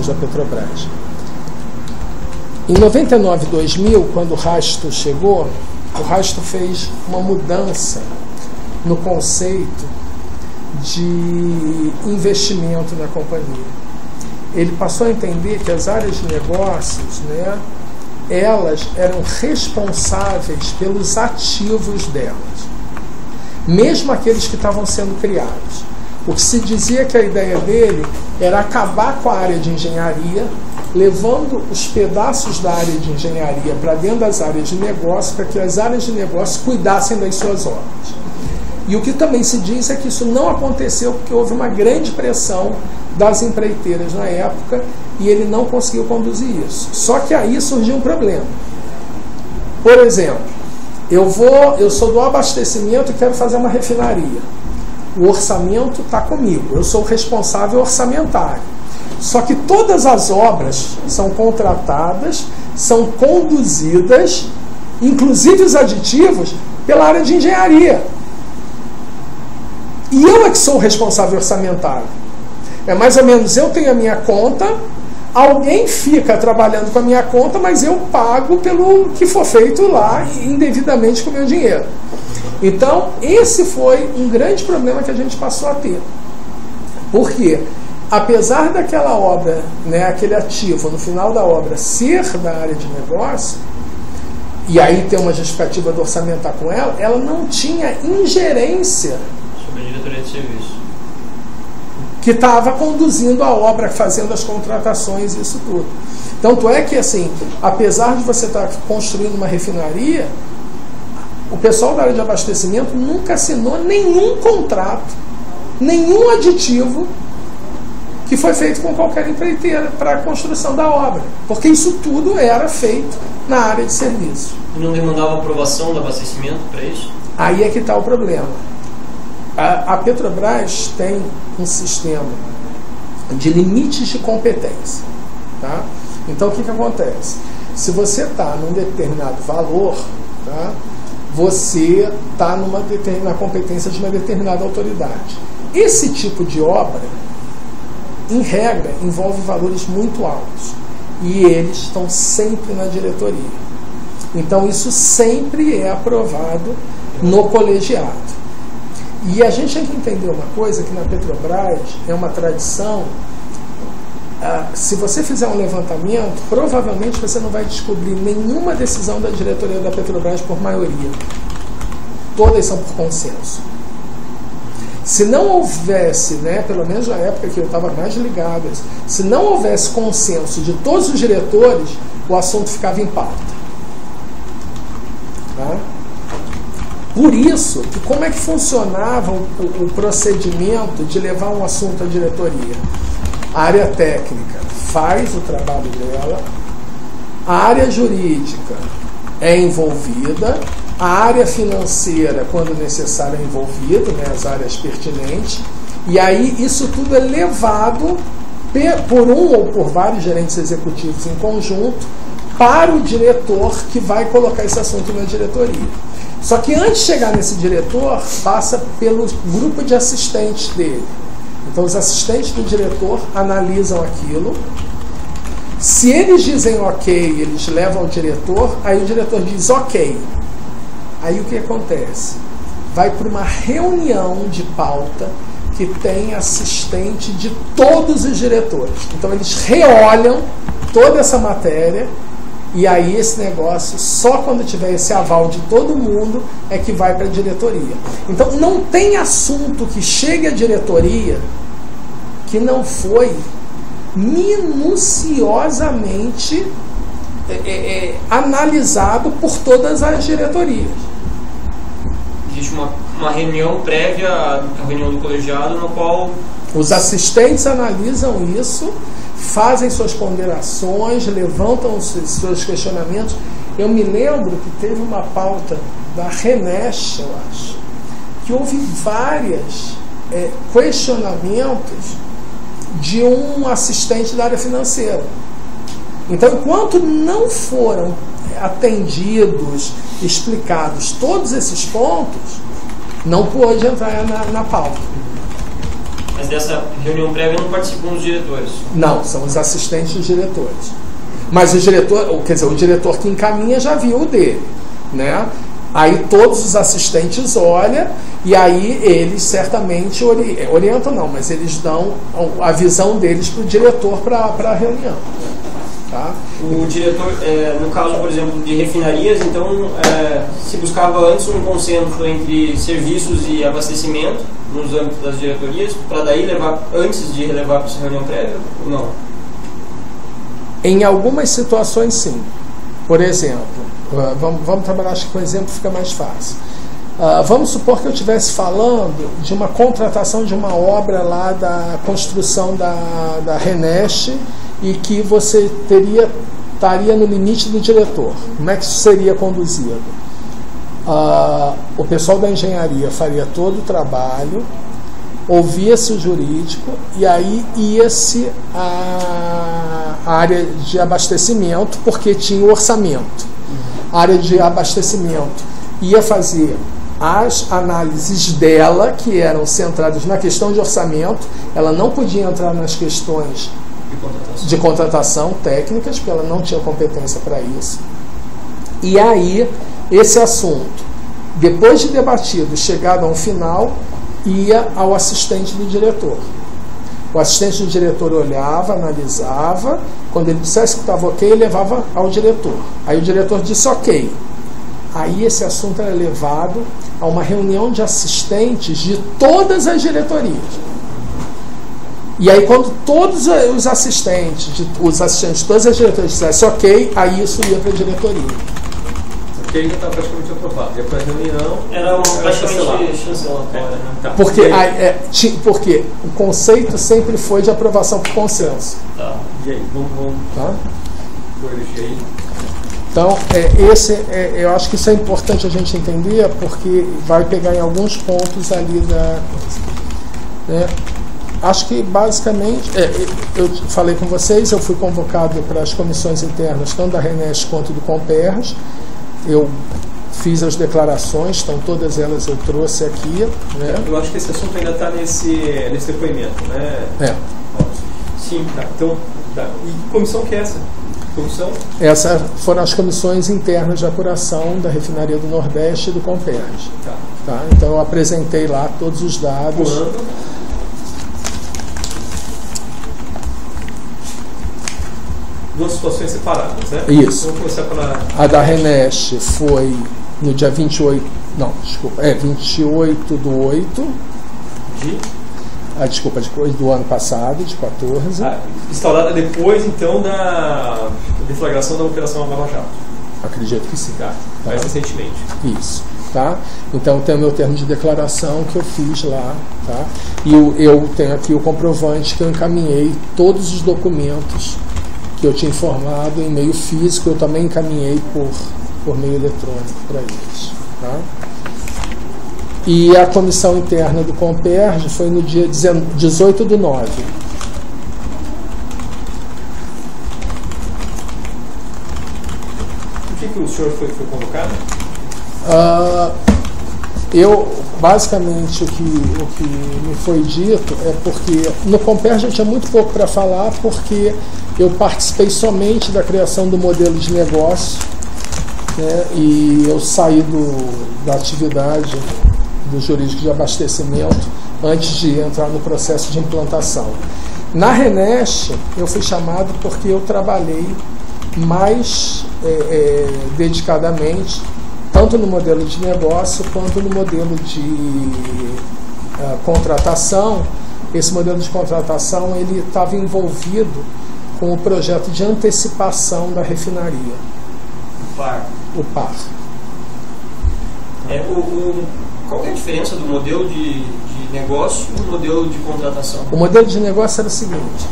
da Petrobras. Em 99, 2000, quando o Rasto chegou, o Rasto fez uma mudança no conceito de investimento na companhia. Ele passou a entender que as áreas de negócios, né, elas eram responsáveis pelos ativos delas, mesmo aqueles que estavam sendo criados. O que se dizia que a ideia dele era acabar com a área de engenharia, levando os pedaços da área de engenharia para dentro das áreas de negócio, para que as áreas de negócio cuidassem das suas obras. E o que também se diz é que isso não aconteceu porque houve uma grande pressão das empreiteiras na época e ele não conseguiu conduzir isso. Só que aí surgiu um problema. Por exemplo, eu sou do abastecimento e quero fazer uma refinaria. O orçamento está comigo, eu sou o responsável orçamentário. Só que todas as obras são contratadas, são conduzidas, inclusive os aditivos, pela área de engenharia. E eu é que sou o responsável orçamentário. É mais ou menos, eu tenho a minha conta, alguém fica trabalhando com a minha conta, mas eu pago pelo que for feito lá indevidamente com o meu dinheiro. Então, esse foi um grande problema que a gente passou a ter. Por quê? Apesar daquela obra, né, aquele ativo no final da obra ser da área de negócio, e aí ter uma justificativa do orçamentar com ela, ela não tinha ingerência sobre a diretoria de serviço, que estava conduzindo a obra, fazendo as contratações e isso tudo. Tanto é que, assim, apesar de você estar construindo uma refinaria, o pessoal da área de abastecimento nunca assinou nenhum contrato, nenhum aditivo que foi feito com qualquer empreiteira para a construção da obra, porque isso tudo era feito na área de serviço. E não demandava aprovação do abastecimento para isso? Aí é que está o problema. A Petrobras tem um sistema de limites de competência. Tá? Então, o que acontece? Se você está num determinado valor, tá, você está na competência de uma determinada autoridade. Esse tipo de obra, em regra, envolve valores muito altos. E eles estão sempre na diretoria. Então, isso sempre é aprovado no colegiado. E a gente tem que entender uma coisa, que na Petrobras é uma tradição. Se você fizer um levantamento, provavelmente você não vai descobrir nenhuma decisão da diretoria da Petrobras por maioria. Todas são por consenso. Se não houvesse, né, pelo menos na época que eu estava mais ligado, se não houvesse consenso de todos os diretores, o assunto ficava em pauta. Tá? Por isso, que como é que funcionava o procedimento de levar um assunto à diretoria? A área técnica faz o trabalho dela, a área jurídica é envolvida, a área financeira, quando necessário, é envolvida, né, as áreas pertinentes, e aí isso tudo é levado por um ou por vários gerentes executivos em conjunto para o diretor que vai colocar esse assunto na diretoria. Só que antes de chegar nesse diretor, passa pelo grupo de assistentes dele. Então, os assistentes do diretor analisam aquilo. Se eles dizem ok, eles levam ao diretor, aí o diretor diz ok. Aí o que acontece? Vai para uma reunião de pauta que tem assistente de todos os diretores. Então, eles reolham toda essa matéria. E aí esse negócio, só quando tiver esse aval de todo mundo, é que vai para a diretoria. Então, não tem assunto que chegue à diretoria que não foi minuciosamente analisado por todas as diretorias. Existe uma reunião prévia à reunião do colegiado, no qual os assistentes analisam isso, fazem suas ponderações, levantam os seus questionamentos. Eu me lembro que teve uma pauta da Renesh, eu acho, que houve vários questionamentos de um assistente da área financeira. Então, enquanto não foram atendidos, explicados todos esses pontos, não pôde entrar na pauta. Mas dessa reunião prévia não participam os diretores? Não, são os assistentes dos diretores. Mas o diretor, quer dizer, o diretor que encaminha já viu o dele, né? Aí todos os assistentes olham e aí eles certamente orientam, não, mas eles dão a visão deles para o diretor para a reunião. Tá? O diretor, no caso, por exemplo, de refinarias, então se buscava antes um consenso entre serviços e abastecimento nos âmbitos das diretorias, para daí levar, antes de levar para essa reunião prévia, ou não? Em algumas situações, sim. Por exemplo, vamos trabalhar, acho que com exemplo fica mais fácil. Vamos supor que eu estivesse falando de uma contratação de uma obra lá da construção da Reneste e que você estaria no limite do diretor. Como é que isso seria conduzido? O pessoal da engenharia faria todo o trabalho, ouvia-se o jurídico e aí ia-se a área de abastecimento, porque tinha o orçamento. A área de abastecimento ia fazer as análises dela, que eram centradas na questão de orçamento. Ela não podia entrar nas questões de contratação técnicas, porque ela não tinha competência para isso. E aí, esse assunto, depois de debatido, chegado a um final, ia ao assistente do diretor. O assistente do diretor olhava, analisava, quando ele dissesse que estava ok, ele levava ao diretor. Aí o diretor disse ok. Aí esse assunto era levado a uma reunião de assistentes de todas as diretorias. E aí quando todos os assistentes de todas as diretorias dissessem ok, aí isso ia para a diretoria. Ok, já está praticamente aprovado. E para a reunião era praticamente chancelatória. Né? Tá. Porque o conceito sempre foi de aprovação por consenso. Tá. E aí, vamos corrigir aí. Então, eu acho que isso é importante a gente entender, porque vai pegar em alguns pontos ali da... Acho que, basicamente, eu falei com vocês, eu fui convocado para as comissões internas, tanto da Reneste quanto do Comperj. Eu fiz as declarações, então todas elas eu trouxe aqui. Né? Eu acho que esse assunto ainda está nesse depoimento, né? Sim, tá. Então, tá. E comissão que é essa? Comissão? Essas foram as comissões internas de apuração da Refinaria do Nordeste e do Comperj. Tá? Então eu apresentei lá todos os dados. Quando? Duas situações separadas, né? Isso. Vamos começar pela... A da Reneste foi no dia 28 do 8 do ano passado, de 14. Instaurada depois, então, da deflagração da Operação Lava Jato. Acredito que sim. Mais recentemente. Isso. Tá? Então tem o meu termo de declaração que eu fiz lá. Tá? E eu tenho aqui o comprovante que eu encaminhei todos os documentos que eu tinha informado em meio físico, eu também encaminhei por meio eletrônico para eles. Tá? E a comissão interna do Comperj foi no dia 18/9. Por que o senhor foi convocado? Basicamente, o que me foi dito é porque no Comperj eu tinha muito pouco para falar, porque eu participei somente da criação do modelo de negócio, né, e eu saí da atividade do jurídico de abastecimento antes de entrar no processo de implantação. Na Reneste, eu fui chamado porque eu trabalhei mais dedicadamente tanto no modelo de negócio quanto no modelo de contratação. Esse modelo de contratação ele estava envolvido com o projeto de antecipação da refinaria. O PAR. Qual é a diferença do modelo de negócio e do modelo de contratação? O modelo de negócio era o seguinte: